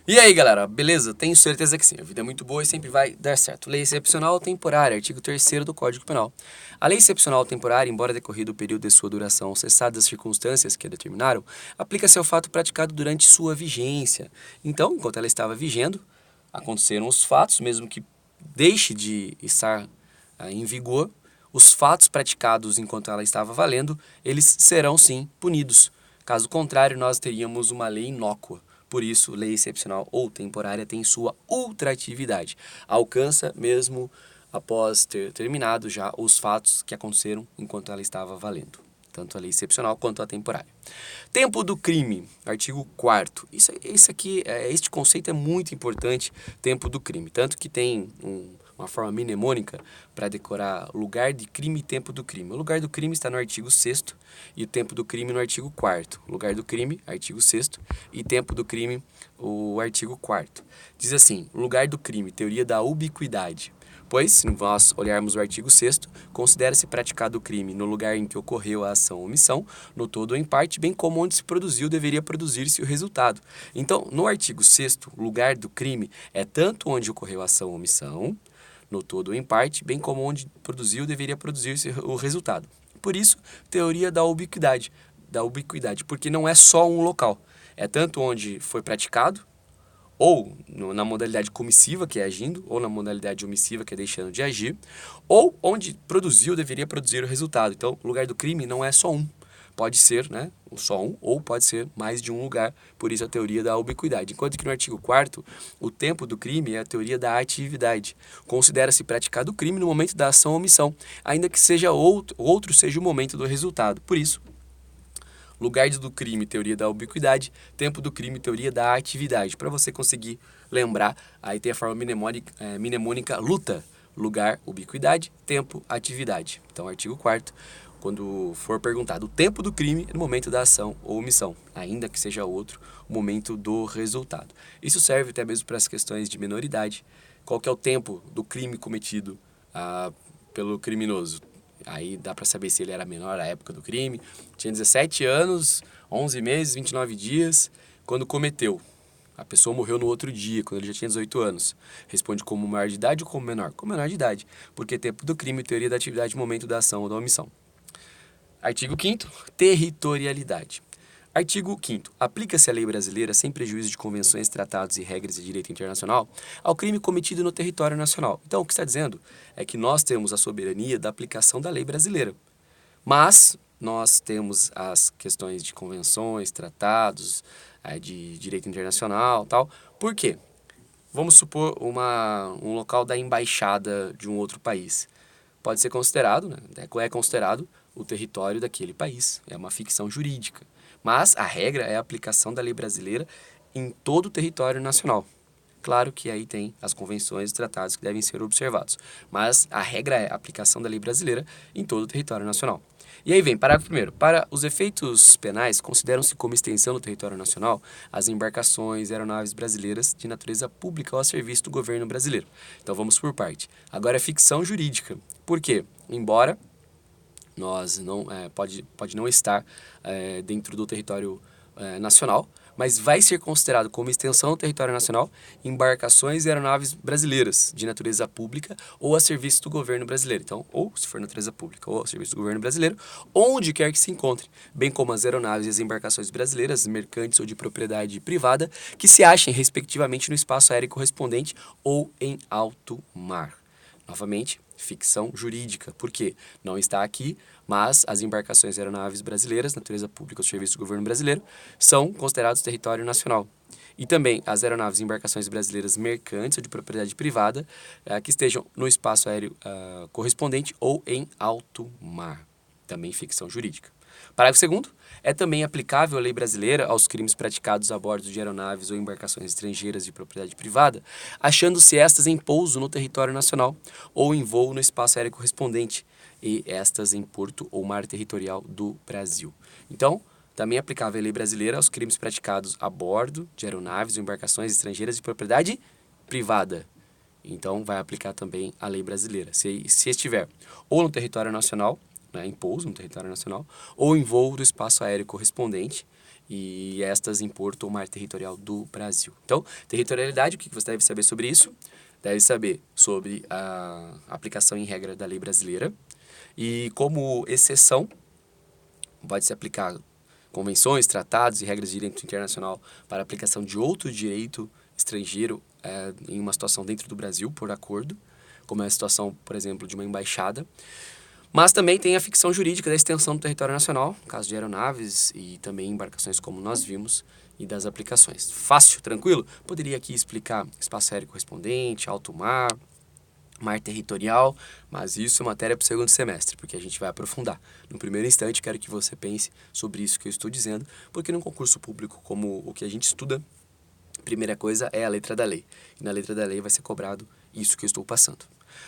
E aí, galera, beleza? Tenho certeza que sim. A vida é muito boa e sempre vai dar certo. Lei excepcional temporária, artigo 3º do Código Penal. A lei excepcional temporária, embora decorrido o período de sua duração, cessadas as circunstâncias que a determinaram, aplica-se ao fato praticado durante sua vigência. Então, enquanto ela estava vigendo, aconteceram os fatos, mesmo que deixe de estar em vigor, os fatos praticados enquanto ela estava valendo, eles serão sim punidos. Caso contrário, nós teríamos uma lei inócua. Por isso, lei excepcional ou temporária tem sua ultratividade. Alcança mesmo após ter terminado já os fatos que aconteceram enquanto ela estava valendo. Tanto a lei excepcional quanto a temporária. Tempo do crime, artigo 4º. Este conceito é muito importante, tempo do crime. Tanto que tem uma forma mnemônica para decorar lugar de crime e tempo do crime. O lugar do crime está no artigo 6º e o tempo do crime no artigo 4º. Lugar do crime, artigo 6º, e tempo do crime, o artigo 4º. Diz assim, lugar do crime, teoria da ubiquidade. Pois, se nós olharmos o artigo 6º, considera-se praticado o crime no lugar em que ocorreu a ação ou omissão, no todo ou em parte, bem como onde se produziu deveria produzir-se o resultado. Então, no artigo 6º, lugar do crime é tanto onde ocorreu a ação ou omissão, no todo ou em parte, bem como onde produziu deveria produzir-se o resultado. Por isso, teoria da ubiquidade, porque não é só um local, é tanto onde foi praticado, ou na modalidade comissiva, que é agindo, ou na modalidade omissiva, que é deixando de agir, ou onde produziu deveria produzir o resultado. Então, o lugar do crime não é só um. Pode ser, né, só um, ou pode ser mais de um lugar, por isso a teoria da ubiquidade. Enquanto que no artigo 4º, o tempo do crime é a teoria da atividade. Considera-se praticado o crime no momento da ação ou omissão, ainda que seja outro seja o momento do resultado. Por isso, lugar do crime, teoria da ubiquidade, tempo do crime, teoria da atividade. Para você conseguir lembrar, aí tem a forma mnemônica luta, lugar, ubiquidade, tempo, atividade. Então, artigo 4º, quando for perguntado o tempo do crime, é no momento da ação ou omissão, ainda que seja outro, o momento do resultado. Isso serve até mesmo para as questões de menoridade. Qual que é o tempo do crime cometido pelo criminoso? Aí dá para saber se ele era menor à época do crime. Tinha 17 anos, 11 meses, 29 dias, quando cometeu. A pessoa morreu no outro dia, quando ele já tinha 18 anos. Responde como maior de idade ou como menor? Como menor de idade, porque tempo do crime, teoria da atividade, momento da ação ou da omissão. Artigo 5º, territorialidade. Artigo 5º. Aplica-se a lei brasileira, sem prejuízo de convenções, tratados e regras de direito internacional, ao crime cometido no território nacional. Então, o que está dizendo é que nós temos a soberania da aplicação da lei brasileira. Mas nós temos as questões de convenções, tratados, de direito internacional, tal. Por quê? Vamos supor um local da embaixada de um outro país. Pode ser considerado, né, é considerado o território daquele país. É uma ficção jurídica. Mas a regra é a aplicação da lei brasileira em todo o território nacional. Claro que aí tem as convenções e tratados que devem ser observados, mas a regra é a aplicação da lei brasileira em todo o território nacional. E aí vem, parágrafo primeiro. Para os efeitos penais, consideram-se como extensão do território nacional as embarcações e aeronaves brasileiras de natureza pública ou a serviço do governo brasileiro. Então vamos por parte. Agora é ficção jurídica. Por quê? Embora nós não pode não estar dentro do território nacional, mas vai ser considerado como extensão do território nacional embarcações e aeronaves brasileiras de natureza pública ou a serviço do governo brasileiro. Então, ou se for natureza pública ou a serviço do governo brasileiro, onde quer que se encontre, bem como as aeronaves e as embarcações brasileiras, mercantes ou de propriedade privada, que se achem respectivamente no espaço aéreo correspondente ou em alto mar. Novamente, ficção jurídica, porque não está aqui, mas as embarcações e aeronaves brasileiras, natureza pública ou serviço do governo brasileiro, são considerados território nacional. E também as aeronaves e embarcações brasileiras mercantes ou de propriedade privada que estejam no espaço aéreo correspondente ou em alto mar. Também ficção jurídica. Parágrafo 2º. É também aplicável a lei brasileira aos crimes praticados a bordo de aeronaves ou embarcações estrangeiras de propriedade privada, achando-se estas em pouso no território nacional ou em voo no espaço aéreo correspondente, e estas em porto ou mar territorial do Brasil. Então, também é aplicável a lei brasileira aos crimes praticados a bordo de aeronaves ou embarcações estrangeiras de propriedade privada. Então, vai aplicar também a lei brasileira. Se estiver ou no território nacional, em pouso no território nacional, ou em voo do espaço aéreo correspondente, e estas em porto ou mar territorial do Brasil. Então, territorialidade, o que você deve saber sobre isso? Deve saber sobre a aplicação em regra da lei brasileira e como exceção pode se aplicar convenções, tratados e regras de direito internacional para aplicação de outro direito estrangeiro em uma situação dentro do Brasil, por acordo, como é a situação, por exemplo, de uma embaixada. Mas também tem a ficção jurídica da extensão do território nacional, no caso de aeronaves e também embarcações como nós vimos, e das aplicações. Fácil, tranquilo? Poderia aqui explicar espaço aéreo correspondente, alto mar, mar territorial, mas isso é matéria para o segundo semestre, porque a gente vai aprofundar. No primeiro instante, quero que você pense sobre isso que eu estou dizendo, porque num concurso público como o que a gente estuda, a primeira coisa é a letra da lei. E na letra da lei vai ser cobrado isso que eu estou passando.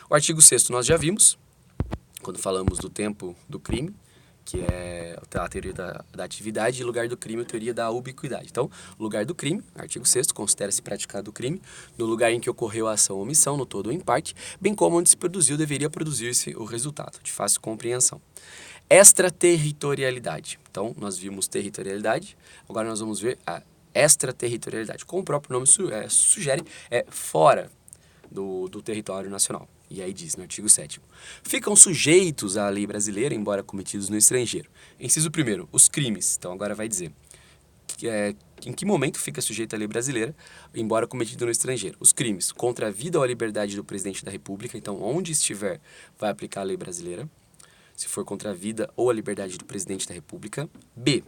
O artigo 6º nós já vimos, quando falamos do tempo do crime, que é a teoria da atividade, e lugar do crime, a teoria da ubiquidade. Então, lugar do crime, artigo 6º, considera-se praticado o crime no lugar em que ocorreu a ação ou omissão, no todo ou em parte, bem como onde se produziu, deveria produzir-se o resultado, de fácil compreensão. Extraterritorialidade. Então, nós vimos territorialidade, agora nós vamos ver a extraterritorialidade. Como o próprio nome sugere, é fora do território nacional. E aí diz no artigo 7º, ficam sujeitos à lei brasileira, embora cometidos no estrangeiro. Inciso 1º, os crimes. Então agora vai dizer em que momento fica sujeito à lei brasileira, embora cometido no estrangeiro. Os crimes contra a vida ou a liberdade do presidente da República, então onde estiver vai aplicar a lei brasileira, se for contra a vida ou a liberdade do presidente da República. B,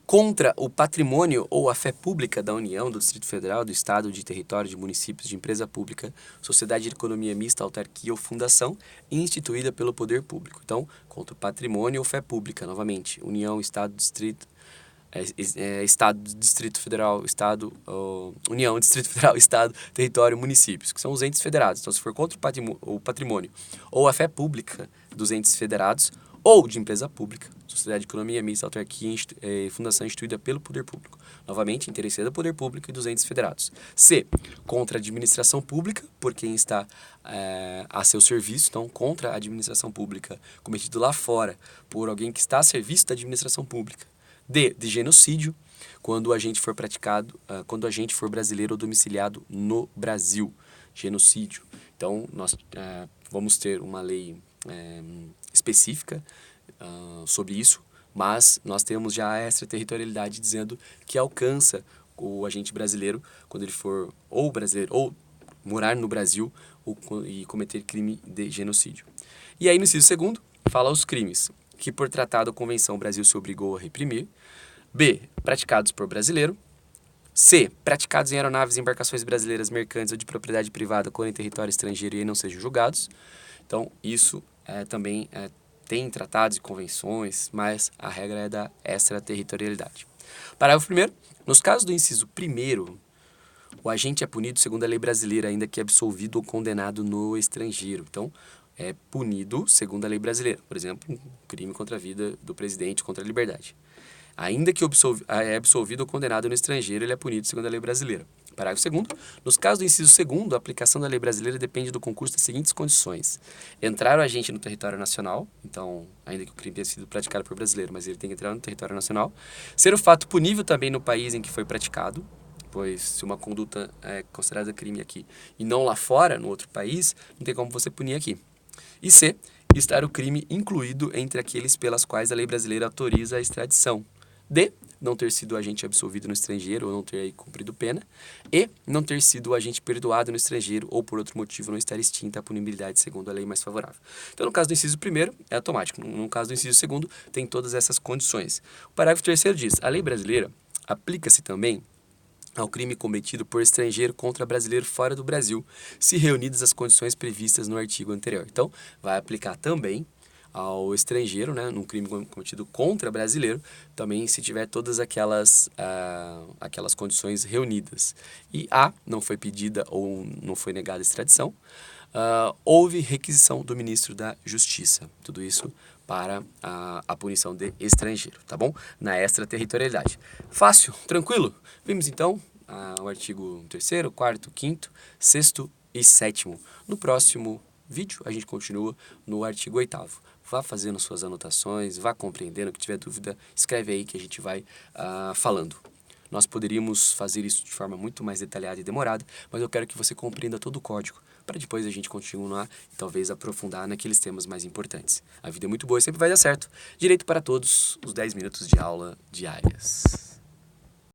contra o patrimônio ou a fé pública da União, do Distrito Federal, do Estado, de território, de municípios, de empresa pública, sociedade de economia mista, autarquia ou fundação, instituída pelo poder público. Então, contra o patrimônio ou fé pública, novamente, União, Estado, Distrito, Estado, Distrito Federal, Estado, União, Distrito Federal, Estado, território, municípios, que são os entes federados. Então, se for contra o patrimônio ou a fé pública dos entes federados, ou de empresa pública, sociedade de economia mista, autarquia e fundação instituída pelo poder público. Novamente, interesse do poder público e dos entes federados. C, contra a administração pública, por quem está a seu serviço, então contra a administração pública, cometido lá fora por alguém que está a serviço da administração pública. D, de genocídio, quando o agente for praticado, quando o agente for brasileiro ou domiciliado no Brasil. Genocídio. Então, nós vamos ter uma lei específica sobre isso, mas nós temos já a extraterritorialidade dizendo que alcança o agente brasileiro quando ele for ou brasileiro ou morar no Brasil e cometer crime de genocídio. E aí no inciso 2º fala os crimes que por tratado ou convenção o Brasil se obrigou a reprimir. B, praticados por brasileiro. C, praticados em aeronaves e embarcações brasileiras mercantes ou de propriedade privada quando em território estrangeiro e não sejam julgados. Então, isso também tem tratados e convenções, mas a regra é da extraterritorialidade. Parágrafo 1º. Nos casos do inciso 1º, o agente é punido segundo a lei brasileira, ainda que absolvido ou condenado no estrangeiro. Então, é punido segundo a lei brasileira. Por exemplo, um crime contra a vida do presidente, contra a liberdade. Ainda que é absolvido ou condenado no estrangeiro, ele é punido segundo a lei brasileira. Parágrafo 2º. Nos casos do inciso 2º, a aplicação da lei brasileira depende do concurso das seguintes condições. Entrar o agente no território nacional, então, ainda que o crime tenha sido praticado por brasileiro, mas ele tem que entrar no território nacional. Ser o fato punível também no país em que foi praticado, pois se uma conduta é considerada crime aqui e não lá fora, no outro país, não tem como você punir aqui. E C, estar o crime incluído entre aqueles pelas quais a lei brasileira autoriza a extradição. D, não ter sido agente absolvido no estrangeiro ou não ter aí cumprido pena. E, não ter sido agente perdoado no estrangeiro ou por outro motivo não estar extinta a punibilidade segundo a lei mais favorável. Então, no caso do inciso 1º, é automático. No caso do inciso 2º, tem todas essas condições. O parágrafo 3º diz, a lei brasileira aplica-se também ao crime cometido por estrangeiro contra brasileiro fora do Brasil, se reunidas as condições previstas no artigo anterior. Então, vai aplicar também ao estrangeiro, né, num crime cometido contra brasileiro, também se tiver todas aquelas condições reunidas. E A, não foi pedida ou não foi negada a extradição, houve requisição do ministro da Justiça. Tudo isso para a punição de estrangeiro, tá bom? Na extraterritorialidade. Fácil, tranquilo? Vimos então o artigo 3º, 4º, 5º, 6º e 7º. No próximo vídeo a gente continua no artigo 8º. Vá fazendo suas anotações, vá compreendendo, que tiver dúvida, escreve aí que a gente vai falando. Nós poderíamos fazer isso de forma muito mais detalhada e demorada, mas eu quero que você compreenda todo o código, para depois a gente continuar e talvez aprofundar naqueles temas mais importantes. A vida é muito boa e sempre vai dar certo. Direito para todos, os 10 minutos de aula diárias.